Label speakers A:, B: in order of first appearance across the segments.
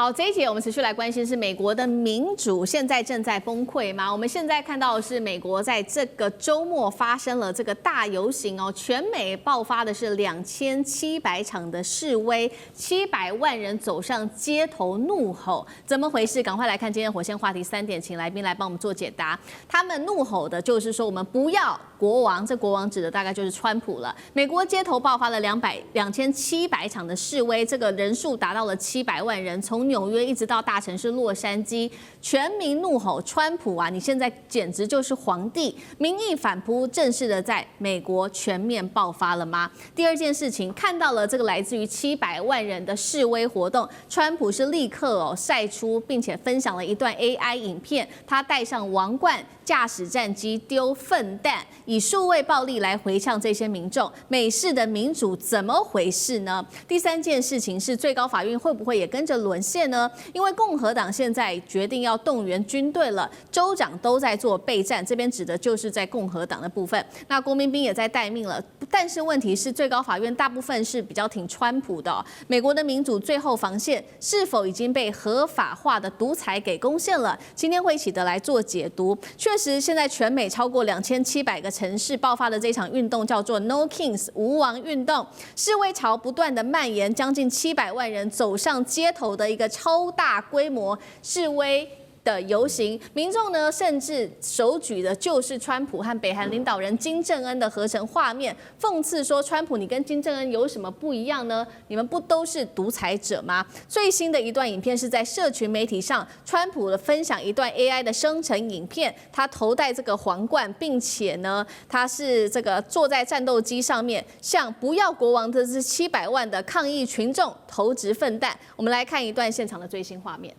A: 好，这一节我们持续来关心是美国的民主现在正在崩溃吗？我们现在看到的是美国在这个周末发生了这个大游行哦，全美爆发的是2700场的示威，700万人走上街头怒吼，怎么回事？赶快来看今天火线话题3点，请来宾来帮我们做解答。他们怒吼的就是说我们不要国王，这国王指的大概就是川普了。美国街头爆发了2700场的示威，这个人数达到了700万人，从纽约一直到大城市洛杉矶，全民怒吼川普啊！你现在简直就是皇帝！民意反扑正式的在美国全面爆发了吗？第二件事情，看到了这个来自于700万人的示威活动，川普是立刻晒出，并且分享了一段 AI 影片，他戴上王冠，驾驶战机丢粪弹，以数位暴力来回呛这些民众。美式的民主怎么回事呢？第三件事情是最高法院会不会也跟着沦陷呢？因为共和党现在决定要动员军队了，州长都在做备战，这边指的就是在共和党的部分。那国民兵也在待命了，但是问题是最高法院大部分是比较挺川普的美国的民主最后防线是否已经被合法化的独裁给攻陷了？今天会一起的来做解读。确实，现在全美超过2700个城市爆发的这场运动叫做 No Kings 无王运动，示威潮不断的蔓延，将近700万人走上街头的一个超大规模示威的游行，民众呢甚至手举的就是川普和北韩领导人金正恩的合成画面，讽刺说川普你跟金正恩有什么不一样呢？你们不都是独裁者吗？最新的一段影片是在社群媒体上，川普的分享一段 AI 的生成影片，他头戴这个皇冠，并且呢他是这个坐在战斗机上面，向不要国王的这700万的抗议群众投掷粪弹。我们来看一段现场的最新画面。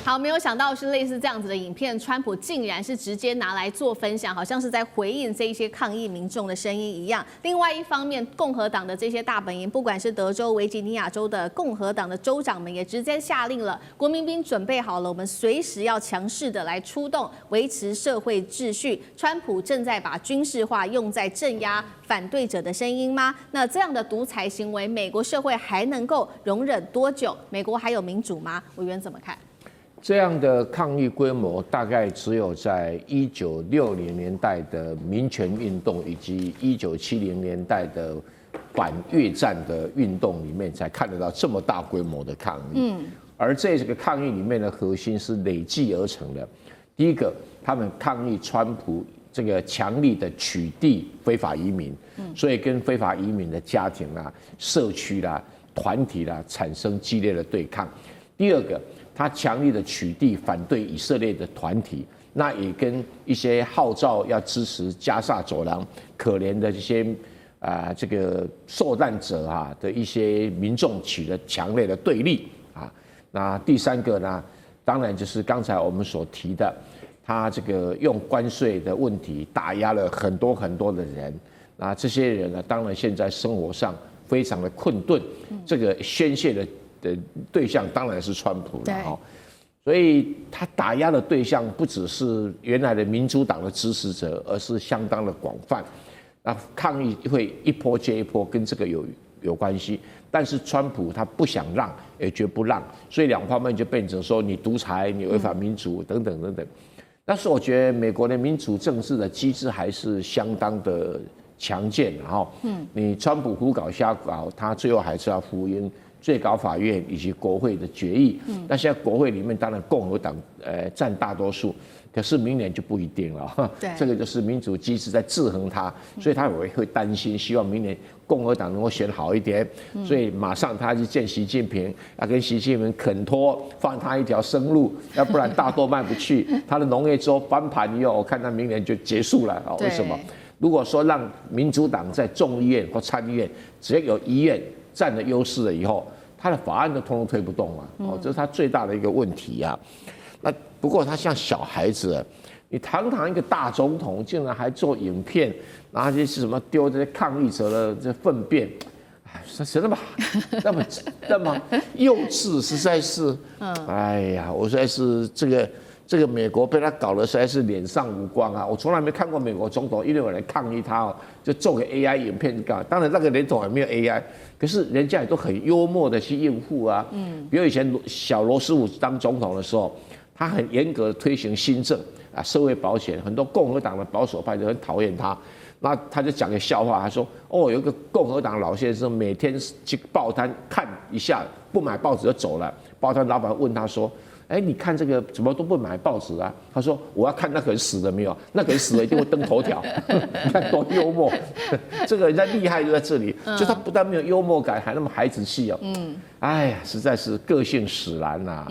A: 好，没有想到是类似这样子的影片，川普竟然是直接拿来做分享，好像是在回应这一些抗议民众的声音一样。另外一方面，共和党的这些大本营，不管是德州、维吉尼亚州的共和党的州长们，也直接下令了，国民兵准备好了，我们随时要强势的来出动，维持社会秩序。川普正在把军事化用在镇压反对者的声音吗？那这样的独裁行为，美国社会还能够容忍多久？美国还有民主吗？委员怎么看？
B: 这样的抗议规模大概只有在1960年代的民权运动以及1970年代的反越战的运动里面才看得到这么大规模的抗议。而这个抗议里面的核心是累计而成的。第一个，他们抗议川普这个强力的取缔非法移民，所以跟非法移民的家庭啦、社区啦、团体啦产生激烈的对抗。第二个，他强力的取缔反对以色列的团体，那也跟一些号召要支持加萨走廊可怜的这些这个受难者的一些民众起了强烈的对立啊。那第三个呢，当然就是刚才我们所提的，他这个用关税的问题打压了很多很多的人，那这些人呢，当然现在生活上非常的困顿，这个宣泄的对象当然是川普了所以他打压的对象不只是原来的民主党的支持者，而是相当的广泛。那抗议会一波接一波，跟这个有关系。但是川普他不想让，也绝不让，所以两方面就变成说你独裁、你违反民主等等等等。但是我觉得美国的民主政治的机制还是相当的强健，你川普胡搞瞎搞，他最后还是要服膺最高法院以及国会的决议。那现在国会里面当然共和党占大多数，可是明年就不一定了。这个就是民主机制在制衡他，所以他也会担心，希望明年共和党能够选好一点，所以马上他去见习近平，要跟习近平肯托，放他一条生路，要不然大豆卖不去。他的农业州翻盘以后，我看他明年就结束了为什么？如果说让民主党在众议院或参议院，只要有议院占了优势了以后，他的法案都通通推不动这是他最大的一个问题那不过他像小孩子，你堂堂一个大总统，竟然还做影片，然后这些什么丢这些抗议者的这粪便，哎，谁那么幼稚，实在是，哎呀，我实在是这个美国被他搞得实在是脸上无光啊！我从来没看过美国总统因为有人抗议他哦，就做个 AI 影片搞。当然那个年头还没有 AI， 可是人家也都很幽默的去应付啊。比如以前小罗斯福当总统的时候，他很严格的推行新政啊，社会保险，很多共和党的保守派就很讨厌他。那他就讲个笑话，他说：“哦，有一个共和党老先生每天去报摊看一下，不买报纸就走了。报摊老板问他说。”哎，你看这个怎么都不买报纸啊？他说我要看那个人死了没有，那个人死了一定会登头条。你看多幽默，这个人家厉害就在这里，就他不但没有幽默感，还那么孩子气哦。哎呀，实在是个性使然呐。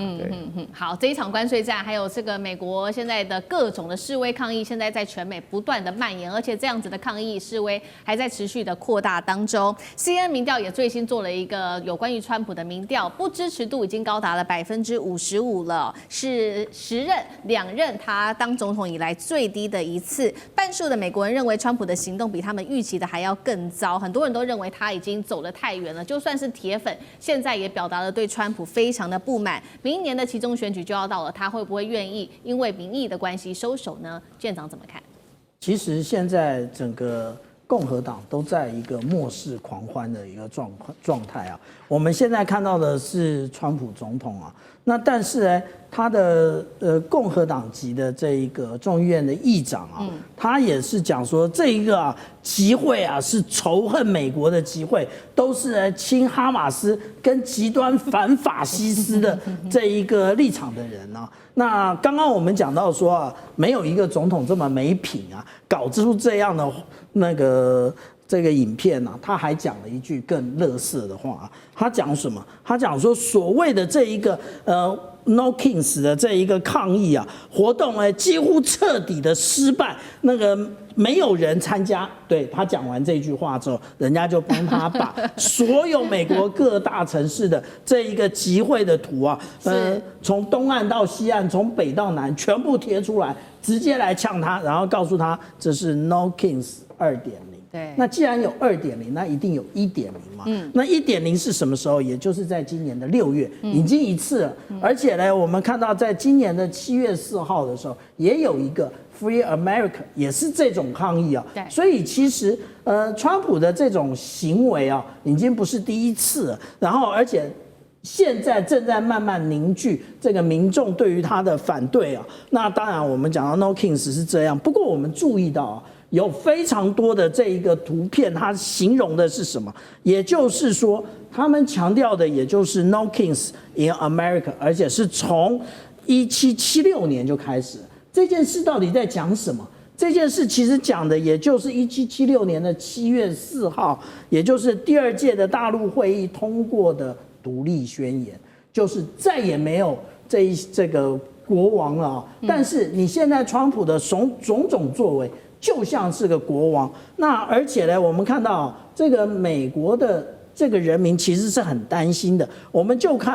A: 好，这一场关税战，还有这个美国现在的各种的示威抗议，现在在全美不断的蔓延，而且这样子的抗议示威还在持续的扩大当中。CNN 民调也最新做了一个有关于川普的民调，不支持度已经高达了55%了，是2任他当总统以来最低的一次。半数的美国人认为川普的行动比他们预期的还要更糟，很多人都认为他已经走得太远了。就算是铁粉，现在也表达了对川普非常的不满。明年的期中选举就要到了，他会不会愿意因为民意的关系收手呢？院长怎么看？
C: 其实现在整个共和党都在一个末世狂欢的一个状态啊。我们现在看到的是川普总统啊，那但是呢，他的共和党籍的这一个众议院的议长啊，他也是讲说这一个集会啊是仇恨美国的集会，都是亲哈马斯跟极端反法西斯的这一个立场的人啊。那刚刚我们讲到说啊，没有一个总统这么没品啊，搞出这样的这个影片啊，他还讲了一句更垃圾的话啊。他讲什么？他讲说所谓的这一个No Kings 的这一个抗议啊活动几乎彻底的失败，那个没有人参加。对，他讲完这句话之后，人家就帮他把所有美国各大城市的这一个集会的图啊，从东岸到西岸，从北到南，全部贴出来，直接来呛他，然后告诉他这是 No Kings 2.0。
A: 对，
C: 那既然有2.0，那一定有1.0嘛。那1.0是什么时候？也就是在今年的6月，已经一次了。而且呢，我们看到在今年的7月4号的时候，也有一个 Free America， 也是这种抗议啊。
A: 对，
C: 所以其实川普的这种行为啊，已经不是第一次了。然后，而且现在正在慢慢凝聚这个民众对于他的反对啊。那当然，我们讲到 No Kings 是这样，不过我们注意到啊。有非常多的这一个图片，它形容的是什么？也就是说，他们强调的也就是 No Kings in America， 而且是从1776年就开始。这件事到底在讲什么？这件事其实讲的也就是1776年的7月4号，也就是第2届的大陆会议通过的独立宣言，就是再也没有这个国王了。但是你现在川普的种种作为。就像是个国王，那而且呢，我们看到这个美国的这个人民其实是很担心的。我们就看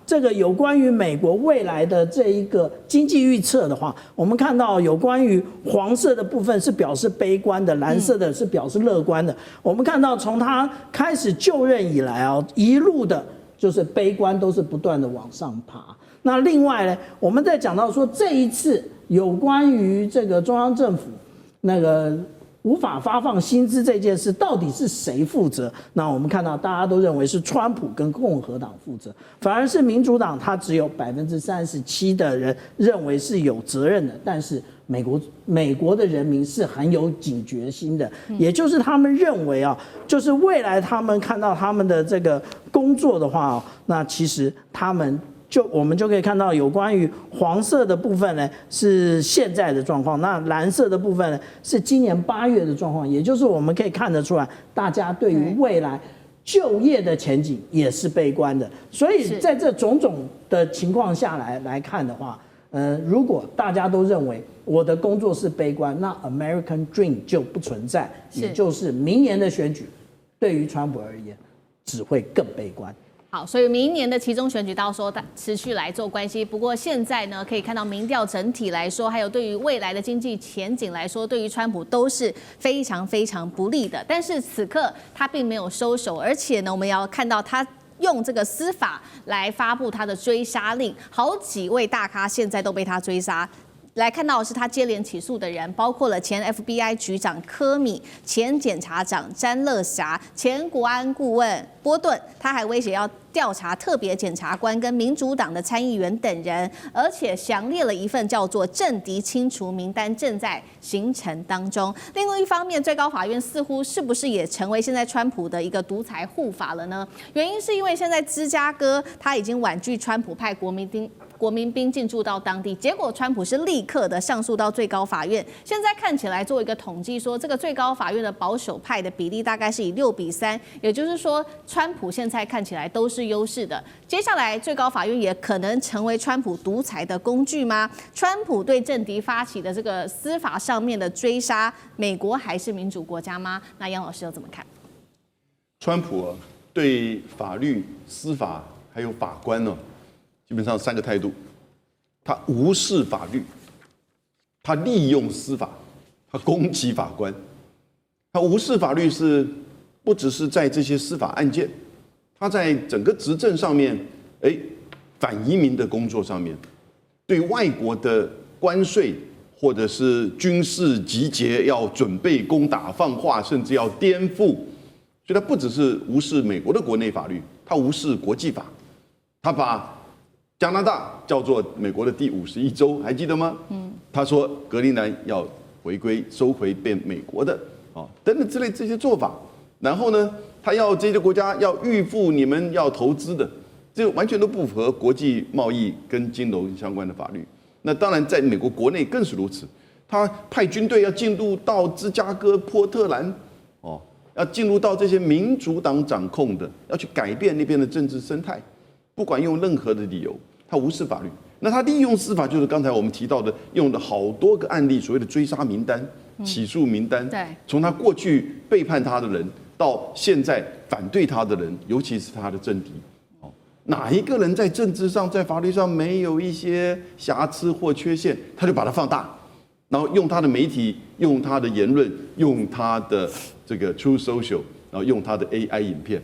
C: 这个有关于美国未来的这一个经济预测的话，我们看到有关于黄色的部分是表示悲观的，蓝色的是表示乐观的。我们看到从他开始就任以来一路的就是悲观都是不断的往上爬。那另外呢，我们在讲到说这一次有关于这个中央政府。那个无法发放薪资这件事到底是谁负责？那我们看到大家都认为是川普跟共和党负责，反而是民主党他只有37%的人认为是有责任的。但是美国的人民是很有警觉心的，也就是他们认为就是未来他们看到他们的这个工作的话那其实我们就可以看到有关于黄色的部分呢是现在的状况，那蓝色的部分呢是今年8月的状况，也就是我们可以看得出来，大家对于未来就业的前景也是悲观的。所以在这种种的情况下来看的话，如果大家都认为我的工作是悲观，那 American Dream 就不存在，也就是明年的选举对于川普而言只会更悲观。
A: 好，所以明年的期中选举到时候持续来做关系。不过现在呢，可以看到民调整体来说，还有对于未来的经济前景来说，对于川普都是非常非常不利的。但是此刻他并没有收手，而且呢，我们要看到他用这个司法来发布他的追杀令，好几位大咖现在都被他追杀。来看到的是他接连起诉的人，包括了前 FBI 局长科米、前检察长詹乐霞、前国安顾问波顿，他还威胁要调查特别检察官跟民主党的参议员等人，而且详列了一份叫做政敌清除名单正在形成当中。另外一方面，最高法院似乎是不是也成为现在川普的一个独裁护法了呢？原因是因为现在芝加哥他已经婉拒川普派国民兵进驻到当地，结果川普是立刻的上诉到最高法院。现在看起来做一个统计说，这个最高法院的保守派的比例大概是以6比3，也就是说，川普现在看起来都是优势的。接下来最高法院也可能成为川普独裁的工具吗？川普对政敌发起的这个司法上面的追杀，美国还是民主国家吗？那杨老师又怎么看？
D: 川普对法律、司法还有法官呢？基本上3个态度：他无视法律，他利用司法，他攻击法官。他无视法律是不只是在这些司法案件，他在整个执政上面，反移民的工作上面，对外国的关税或者是军事集结要准备攻打放话，甚至要颠覆，所以他不只是无视美国的国内法律，他无视国际法，他把加拿大叫做美国的第51州，还记得吗？他说格陵兰要回归收回变美国的等等之类这些做法。然后呢，他要这些国家要预付你们要投资的，这完全都不符合国际贸易跟金融相关的法律。那当然，在美国国内更是如此。他派军队要进入到芝加哥、波特兰，要进入到这些民主党掌控的，要去改变那边的政治生态，不管用任何的理由。他无视法律，那他利用司法，就是刚才我们提到的，用了好多个案例，所谓的追杀名单、起诉名单，
A: 对，
D: 从他过去背叛他的人，到现在反对他的人，尤其是他的政敌，哪一个人在政治上、在法律上没有一些瑕疵或缺陷，他就把它放大，然后用他的媒体、用他的言论、用他的这个 True Social， 然后用他的 AI 影片，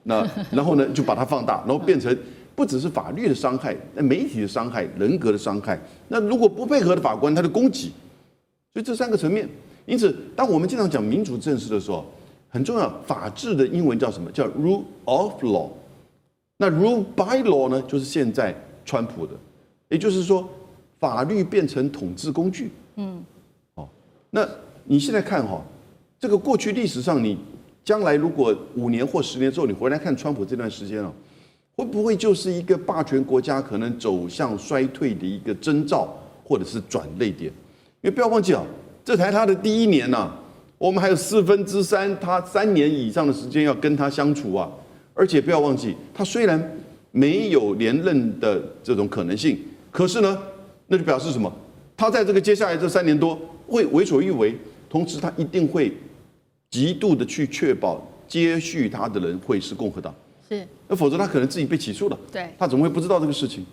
D: 然后呢就把它放大，然后变成。不只是法律的伤害，媒体的伤害，人格的伤害。那如果不配合的法官，他就攻击。所以这3个层面。因此，当我们经常讲民主政治的时候，很重要。法治的英文叫什么？叫 rule of law。那 rule by law 呢，就是现在川普的，也就是说，法律变成统治工具。那你现在看这个过去历史上，你将来如果5年或10年之后，你回来看川普这段时间会不会就是一个霸权国家可能走向衰退的一个征兆，或者是转捩点？因为不要忘记这才他的第1年我们还有3/4他3年以上的时间要跟他相处而且不要忘记，他虽然没有连任的这种可能性，可是呢，那就表示什么？他在这个接下来这3年多会为所欲为，同时他一定会极度的去确保接续他的人会是共和党。
A: 是，
D: 那否则他可能自己被起诉了。
A: 对，
D: 他怎么会不知道这个事情？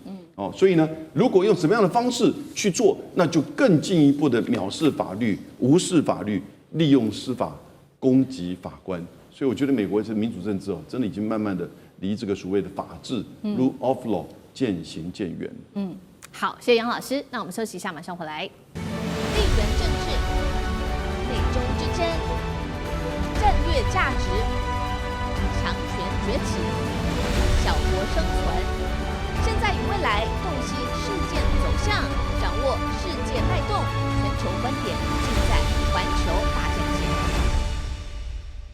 D: 所以呢，如果用什么样的方式去做，那就更进一步的藐视法律、无视法律，利用司法攻击法官。所以我觉得美国这民主政治真的已经慢慢的离这个所谓的法治 rule of law 渐行渐远。
A: 好，谢谢杨老师。那我们休息一下，马上回来。
E: 地缘政治、美中之争、战略价值。强权崛起，小国生存。现在与未来，洞悉事件走向，掌握世界脉动，全球观点。